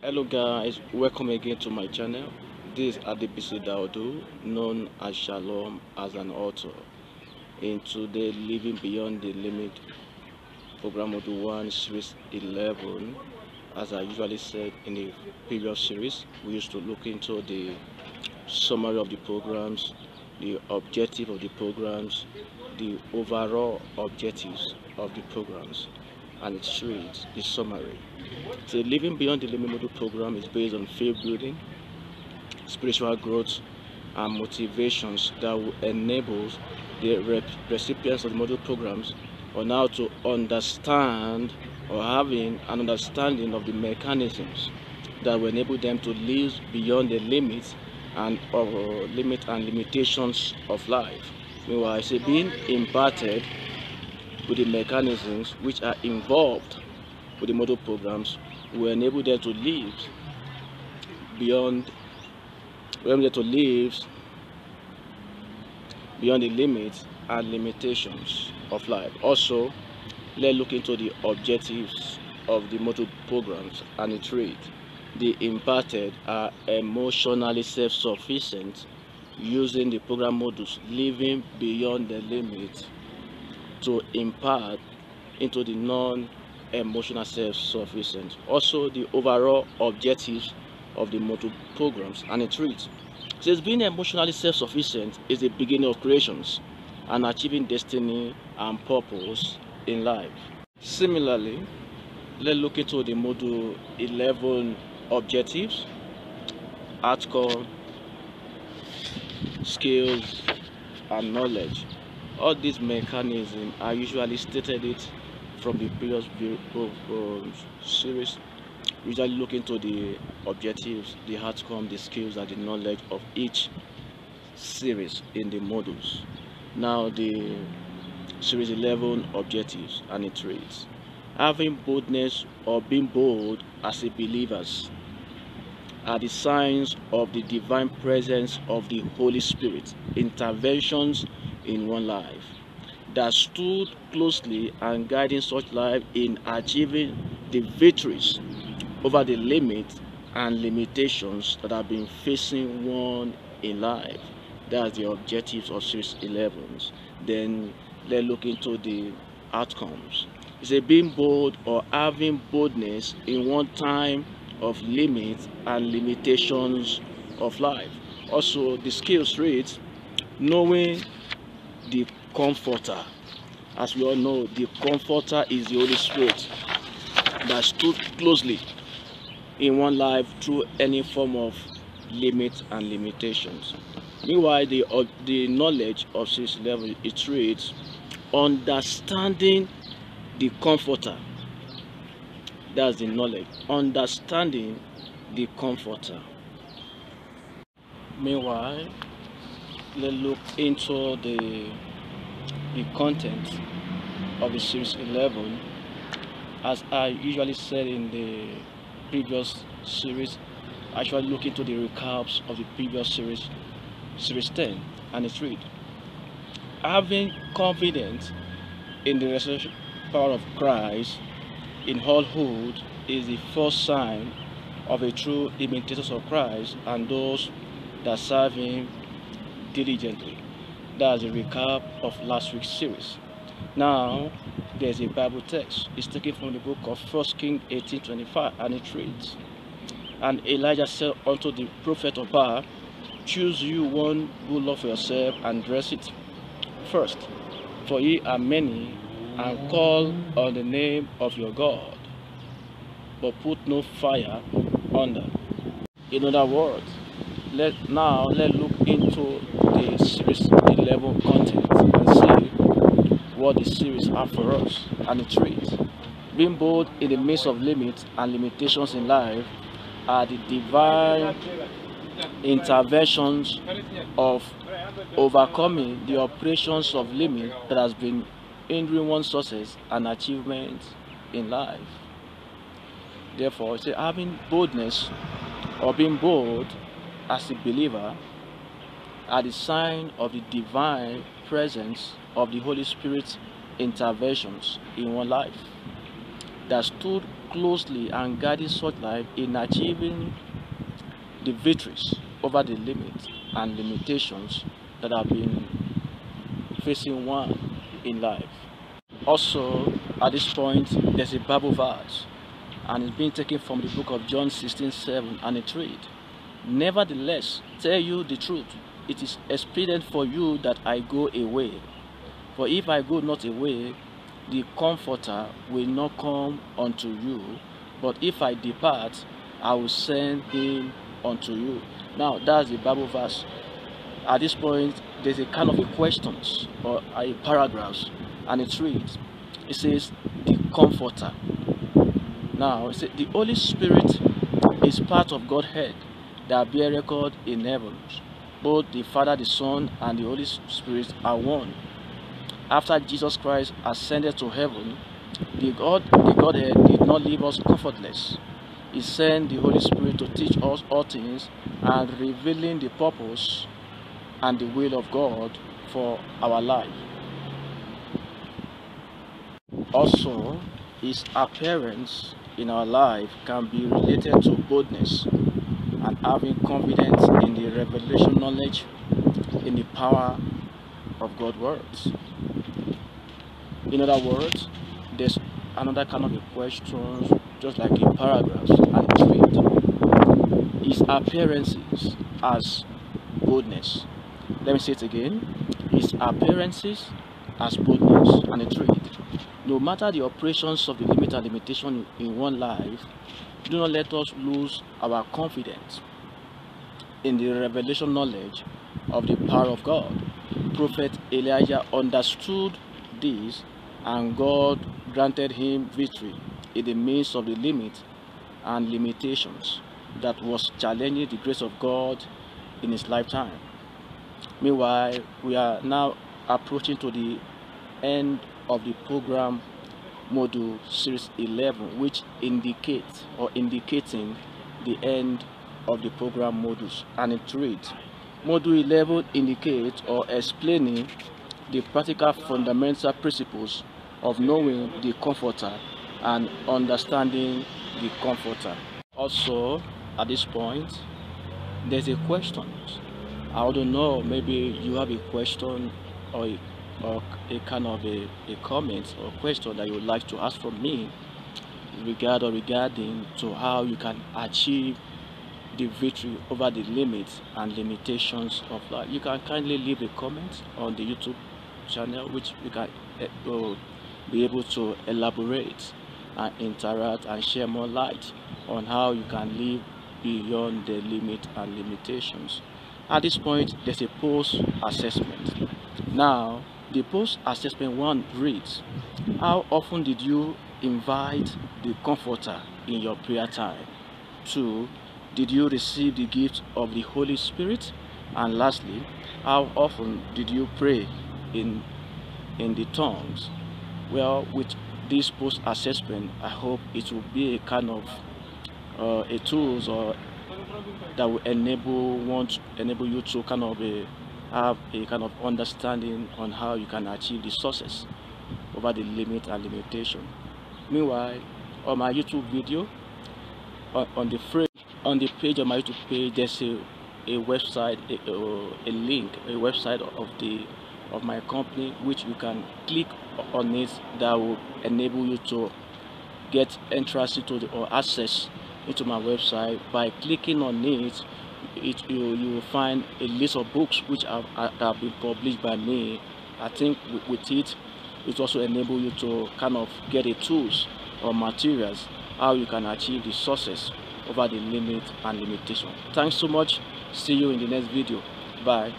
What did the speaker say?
Hello guys, welcome again to my channel. This is Adebisi Daudu, known as Shalom as an author. In today Living Beyond the Limit program module 1 series 11, as I usually said in the previous series, we used to look into the summary of the programs, the objective of the programs, the overall objectives of the programs, and it reads the summary. So Living Beyond the Limit module program is based on faith building, spiritual growth, and motivations that will enable the recipients of the module programs on how to understand or having an understanding of the mechanisms that will enable them to live beyond the limits and limitations of life. Meanwhile, it's being imparted with the mechanisms which are involved with the model programs will enable them to live beyond beyond the limits and limitations of life. Also, let's look into the objectives of the model programs, and it reads: the imparted are emotionally self-sufficient using the program modules living beyond the limits to impart into the non-emotional self-sufficient. Also, the overall objectives of the module programs, and it reads: says being emotionally self-sufficient is the beginning of creations and achieving destiny and purpose in life. Similarly, let's look into the module 11 objectives, outcome, skills, and knowledge. All these mechanisms are usually stated it from the previous series. Usually look into the objectives, the outcome, the skills, and the knowledge of each series in the modules. Now the series 11 objectives, and it reads: having boldness or being bold as a believers are the signs of the divine presence of the Holy Spirit interventions in one life that stood closely and guiding such life in achieving the victories over the limits and limitations that have been facing one in life. That's the objectives of series 11. Then let's look into the outcomes. It's a being bold or having boldness in one time of limits and limitations of life. Also, the skills reads: knowing the comforter. As we all know, the comforter is the Holy Spirit that stood closely in one life through any form of limits and limitations. Meanwhile, the knowledge of series 11, it reads: understanding the comforter. That's the knowledge, understanding the comforter. Meanwhile, let's look into the content of the series 11. As I usually said in the previous series, I actually look into the recaps of the previous series 10, and it reads: having confidence in the resurrection power of Christ in all hood is the first sign of a true imitator of Christ and those that serve him diligently. That's a recap of last week's series. Now there's a Bible text. It's taken from the book of 1 Kings 18:25, and it reads: and Elijah said unto the prophet of Baal, choose you one good loaf for yourself and dress it first, for ye are many, and call on the name of your God, but put no fire under. In other words, let's look into the series 11 content and see what the series have for us. And it reads: being bold in the midst of limits and limitations in life are the divine interventions of overcoming the operations of limit that has been hindering one's success and achievement in life. Therefore, it's having boldness or being bold as a believer are the sign of the divine presence of the Holy Spirit's interventions in one life that stood closely and guiding such life in achieving the victories over the limits and limitations that have been facing one in life. Also, at this point, there's a Bible verse, and it's being taken from the book of John 16:7, and it reads, "Nevertheless, tell you the truth, it is expedient for you that I go away. For if I go not away, the Comforter will not come unto you. But if I depart, I will send him unto you." Now, that's the Bible verse. At this point, there's a kind of a questions or a paragraph, and it reads, it says, "The Comforter." Now, it says, the Holy Spirit is part of Godhead that bear record in heaven. Both the Father, the Son, and the Holy Spirit are one. After Jesus Christ ascended to heaven, the Godhead did not leave us comfortless. He sent the Holy Spirit to teach us all things and revealing the purpose and the will of God for our life. Also, his appearance in our life can be related to boldness and having confidence in the revelation knowledge in the power of God's words. In other words, there's another kind of a question, just like a paragraph, and it's read, his appearances as boldness. Let me say it again. His appearances as boldness, and it read, no matter the operations of the limit and limitation in one life, do not let us lose our confidence in the revelation knowledge of the power of God. Prophet Elijah understood this, and God granted him victory in the midst of the limits and limitations that was challenging the grace of God in his lifetime. Meanwhile, we are now approaching to the end of the program module series 11, which indicates or indicating the end of the program modules, and it reads, module 11 indicates or explaining the practical fundamental principles of knowing the Comforter and understanding the Comforter. Also, at this point, there's a question. I don't know, maybe you have a question or a kind of a comment or question that you would like to ask from me regarding to how you can achieve the victory over the limits and limitations of life. You can kindly leave a comment on the YouTube channel, which you can be able to elaborate and interact and share more light on how you can live beyond the limit and limitations. At this point, there's a post assessment. Now, the post assessment one reads, how often did you invite the Comforter in your prayer time? 2, did you receive the gift of the Holy Spirit? And lastly, how often did you pray in the tongues? Well, with this post assessment, I hope it will be a kind of a tools or that will enable you to kind of have a kind of understanding on how you can achieve the success over the limit and limitation. Meanwhile, on my YouTube video, on the page of my YouTube page, there's a website, a link, a website of my company, which you can click on it, that will enable you to get entrance into or access into my website. By clicking on it, you will find a list of books which have been published by me. I think with it also enable you to kind of get a tools or materials how you can achieve the success over the limit and limitation. Thanks so much. See you in the next video. Bye.